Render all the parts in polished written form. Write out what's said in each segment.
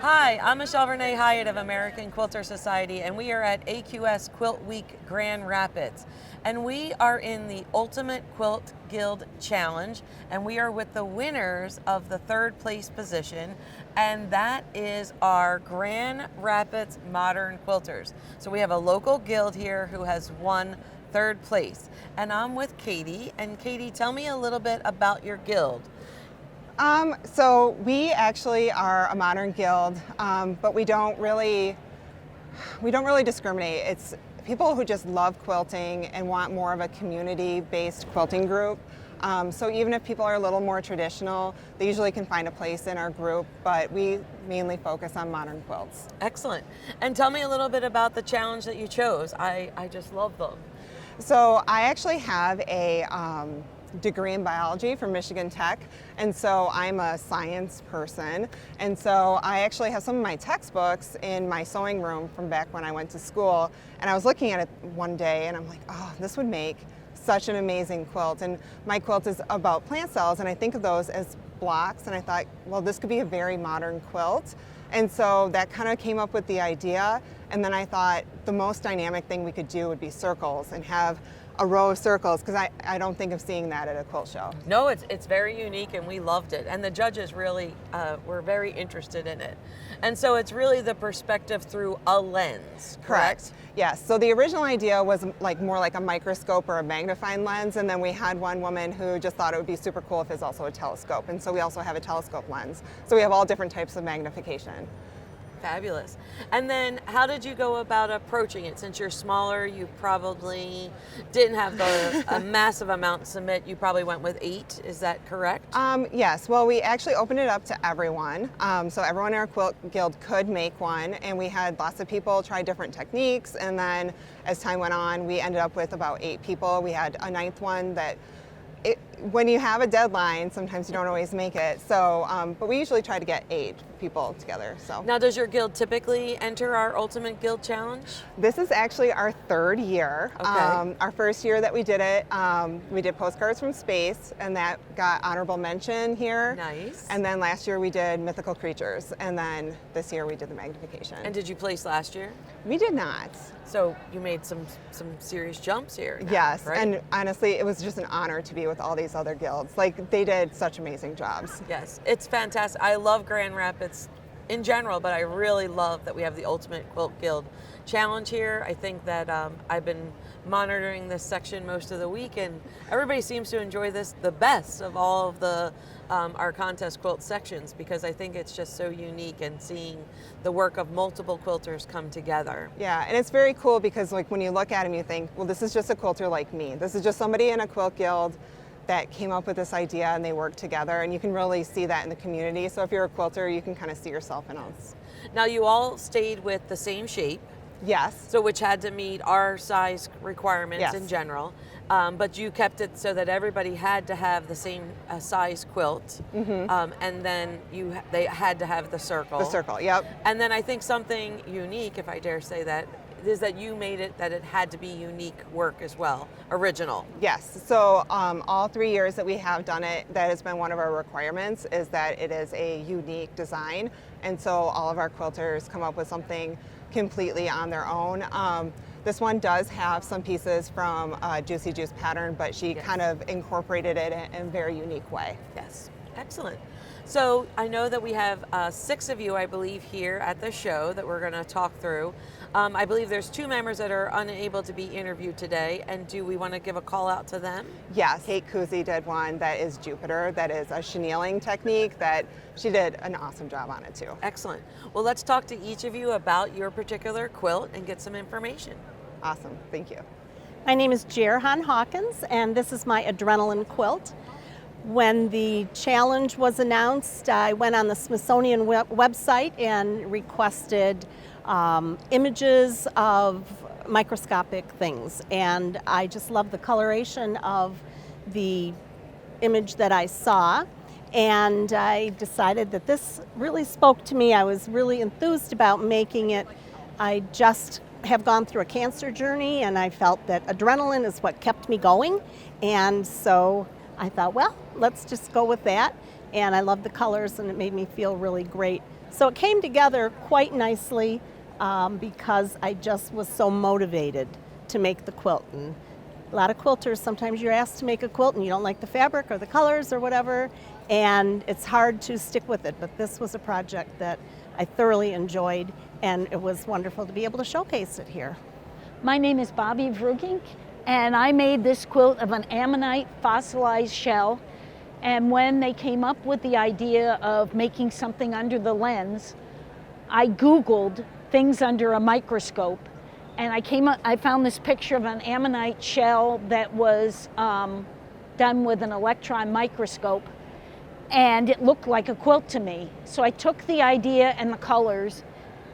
Hi, I'm Michelle Renee Hyatt of American Quilter Society, and we are at AQS QuiltWeek Grand Rapids. And we are in the Ultimate Quilt Guild Challenge, and we are with the winners of the third place position, and that is our Grand Rapids Modern Quilters. So we have a local guild here who has won third place. And I'm with Katie, and Katie, tell me a little bit about your guild. So we actually are a modern guild, but we don't really discriminate. It's people who just love quilting and want more of a community-based quilting group. So even if people are a little more traditional, they usually can find a place in our group, but we mainly focus on modern quilts. Excellent. And tell me a little bit about the challenge that you chose. I just love them. So I actually have a degree in biology from Michigan Tech, and so I'm a science person, and so I actually have some of my textbooks in my sewing room from back when I went to school, and I was looking at it one day and I'm like, oh, this would make such an amazing quilt. And my quilt is about plant cells, and I think of those as blocks, and I thought, well, this could be a very modern quilt. And so that kind of came up with the idea, and then I thought the most dynamic thing we could do would be circles and have a row of circles, because I don't think of seeing that at a quilt show. No, it's very unique, and we loved it. And the judges really were very interested in it. And so it's really the perspective through a lens, correct? Yes. So the original idea was more like a microscope or a magnifying lens, and then we had one woman who just thought it would be super cool if it's also a telescope. And so we also have a telescope lens. So we have all different types of magnification. Fabulous. And then how did you go about approaching it? Since you're smaller, you probably didn't have a massive amount to submit. You probably went with 8. Is that correct? Yes. Well, we actually opened it up to everyone. So everyone in our quilt guild could make one, and we had lots of people try different techniques. And then as time went on, we ended up with about 8 people. We had a 9th one that when you have a deadline, sometimes you don't always make it. So, but we usually try to get 8 people together. So now, does your guild typically enter our Ultimate Guild Challenge? This is actually our 3rd year. Okay. Our first year that we did it, we did Postcards from Space, and that got honorable mention here. Nice. And then last year we did Mythical Creatures, and then this year we did the magnification. And did you place last year? We did not. So you made some serious jumps here now, yes, right? And honestly, it was just an honor to be with all these other guilds. Like, they did such amazing jobs. Yes, it's fantastic. I love Grand Rapids in general, but I really love that we have the Ultimate Quilt Guild Challenge here. I think that I've been monitoring this section most of the week, and everybody seems to enjoy this the best of all of the our contest quilt sections, because I think it's just so unique, and seeing the work of multiple quilters come together. Yeah, and it's very cool because when you look at them, you think, well, this is just a quilter like me. This is just somebody in a quilt guild that came up with this idea, and they worked together, and you can really see that in the community. So if you're a quilter, you can kind of see yourself in us. Now, you all stayed with the same shape. Yes. So which had to meet our size requirements. Yes. In general, but you kept it so that everybody had to have the same size quilt, and then they had to have the circle. The circle, yep. And then I think something unique, if I dare say that, is that you made it that it had to be unique work as well, original. Yes, so all 3 years that we have done it, that has been one of our requirements, is that it is a unique design. And so all of our quilters come up with something completely on their own. This one does have some pieces from Juicy Juice pattern, but she kind of incorporated it in a very unique way. Yes, excellent. So I know that we have 6 of you, I believe, here at the show that we're going to talk through. I believe there's 2 members that are unable to be interviewed today, and do we want to give a call out to them? Yes, Koeze did one that is Jupiter, that is a chenilling technique that she did an awesome job on it too. Excellent. Well, let's talk to each of you about your particular quilt and get some information. Awesome, thank you. My name is Hon-Hawkins, and this is my adrenaline quilt. When the challenge was announced, I went on the Smithsonian website and requested images of microscopic things, and I just love the coloration of the image that I saw, and I decided that this really spoke to me. I was really enthused about making it. I just have gone through a cancer journey, and I felt that adrenaline is what kept me going, and so I thought, well, let's just go with that. And I love the colors, and it made me feel really great So it came together quite nicely because I just was so motivated to make the quilt. And a lot of quilters, sometimes you're asked to make a quilt and you don't like the fabric or the colors or whatever, and it's hard to stick with it. But this was a project that I thoroughly enjoyed, and it was wonderful to be able to showcase it here. My name is Bobbie Vruggink, and I made this quilt of an ammonite fossilized shell. And when they came up with the idea of making something under the lens, I Googled things under a microscope, and I found this picture of an ammonite shell that was done with an electron microscope, and it looked like a quilt to me. So I took the idea and the colors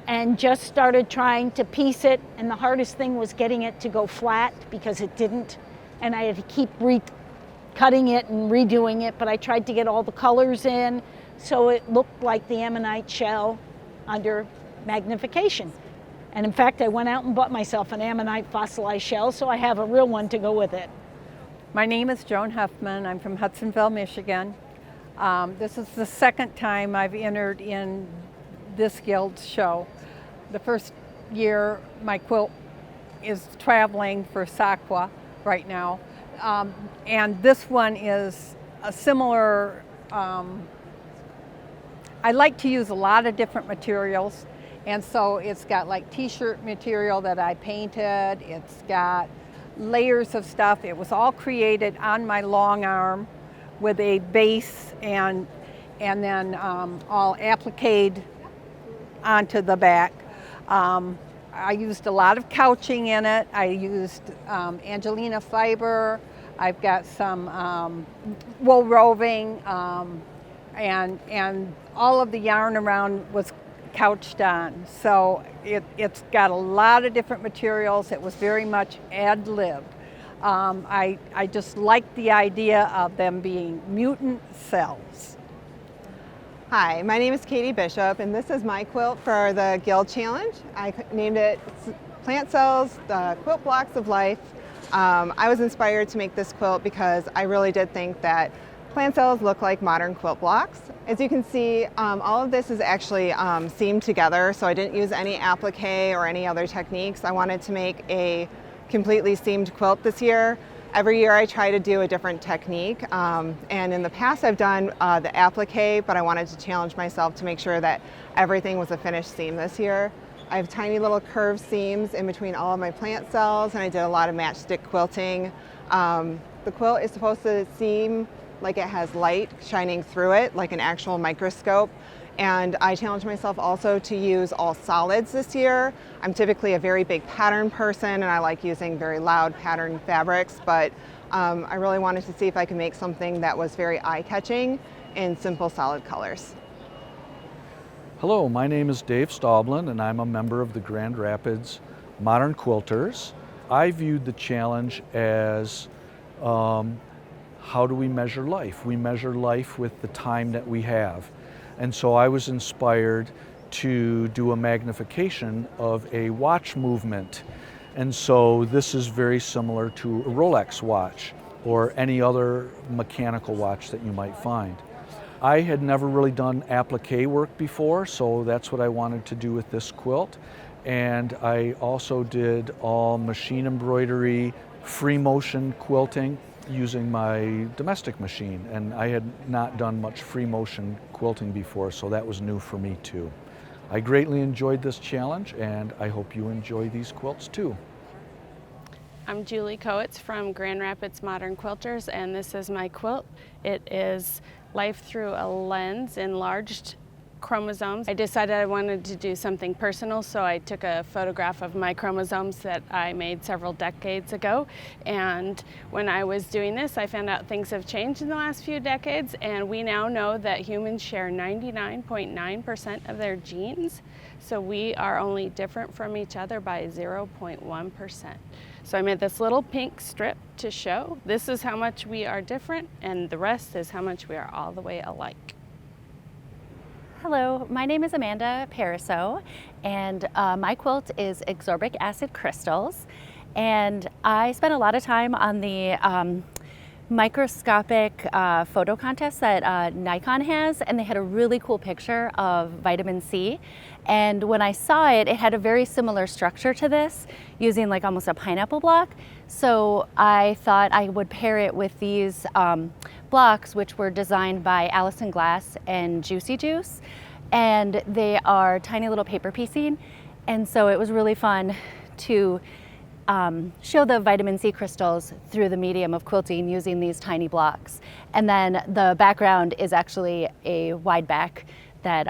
and just started trying to piece it, and the hardest thing was getting it to go flat because it didn't, and I had to keep cutting it and redoing it, but I tried to get all the colors in so it looked like the ammonite shell under magnification. And in fact, I went out and bought myself an ammonite fossilized shell, so I have a real one to go with it. My name is Joan Huffman. I'm from Hudsonville, Michigan. This is the second time I've entered in this guild's show. The first year my quilt is traveling for SAQA right now. And this one is a similar, I like to use a lot of different materials, and so it's got like t-shirt material that I painted, it's got layers of stuff. It was all created on my long arm with a base and then all appliqued onto the back. I used a lot of couching in it. I used Angelina fiber. I've got some wool roving, and all of the yarn around was couched on. So it's got a lot of different materials. It was very much ad-libbed. I just liked the idea of them being mutant cells. Hi, my name is Katie Bishop, and this is my quilt for the Guild Challenge. I named it Plant Cells, the Quilt Blocks of Life. I was inspired to make this quilt because I really did think that plant cells look like modern quilt blocks. As you can see, all of this is actually seamed together, so I didn't use any applique or any other techniques. I wanted to make a completely seamed quilt this year. Every year I try to do a different technique, and in the past I've done the applique, but I wanted to challenge myself to make sure that everything was a finished seam this year. I have tiny little curved seams in between all of my plant cells, and I did a lot of matchstick quilting. The quilt is supposed to seem like it has light shining through it, like an actual microscope. And I challenged myself also to use all solids this year. I'm typically a very big pattern person, and I like using very loud pattern fabrics, but I really wanted to see if I could make something that was very eye-catching in simple solid colors. Hello, my name is Dave Staublin, and I'm a member of the Grand Rapids Modern Quilters. I viewed the challenge as how do we measure life? We measure life with the time that we have. And so I was inspired to do a magnification of a watch movement. And so this is very similar to a Rolex watch or any other mechanical watch that you might find. I had never really done applique work before, so that's what I wanted to do with this quilt. And I also did all machine embroidery, free motion quilting using my domestic machine, and I had not done much free motion quilting before, so that was new for me too. I greatly enjoyed this challenge, and I hope you enjoy these quilts too. I'm Julie Kowacz from Grand Rapids Modern Quilters, and this is my quilt. It is Life Through a Lens, enlarged chromosomes. I decided I wanted to do something personal, so I took a photograph of my chromosomes that I made several decades ago. And when I was doing this, I found out things have changed in the last few decades, and we now know that humans share 99.9% of their genes. So we are only different from each other by 0.1%. So I made this little pink strip to show this is how much we are different, and the rest is how much we are all the way alike. Hello, my name is Amanda Pariso, and my quilt is ascorbic acid crystals. And I spent a lot of time on the microscopic photo contest that Nikon has, and they had a really cool picture of vitamin C. And when I saw it, it had a very similar structure to this, using like almost a pineapple block. So I thought I would pair it with these blocks, which were designed by Allison Glass and Juicy Juice. And they are tiny little paper piecing. And so it was really fun to show the vitamin C crystals through the medium of quilting using these tiny blocks. And then the background is actually a wide back that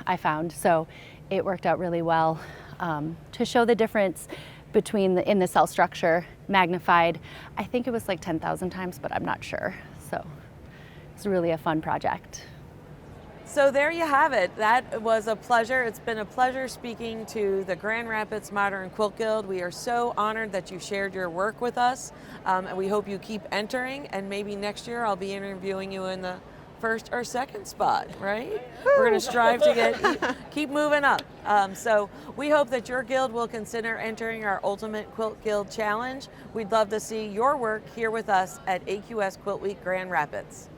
I found. So it worked out really well to show the difference between in the cell structure magnified. I think it was like 10,000 times, but I'm not sure. So it's really a fun project. So there you have it. That was a pleasure. It's been a pleasure speaking to the Grand Rapids Modern Quilt Guild. We are so honored that you shared your work with us, and we hope you keep entering, and maybe next year I'll be interviewing you in the first or second spot, right? We're going to strive to keep moving up. So we hope that your guild will consider entering our Ultimate Quilt Guild Challenge. We'd love to see your work here with us at AQS QuiltWeek Grand Rapids.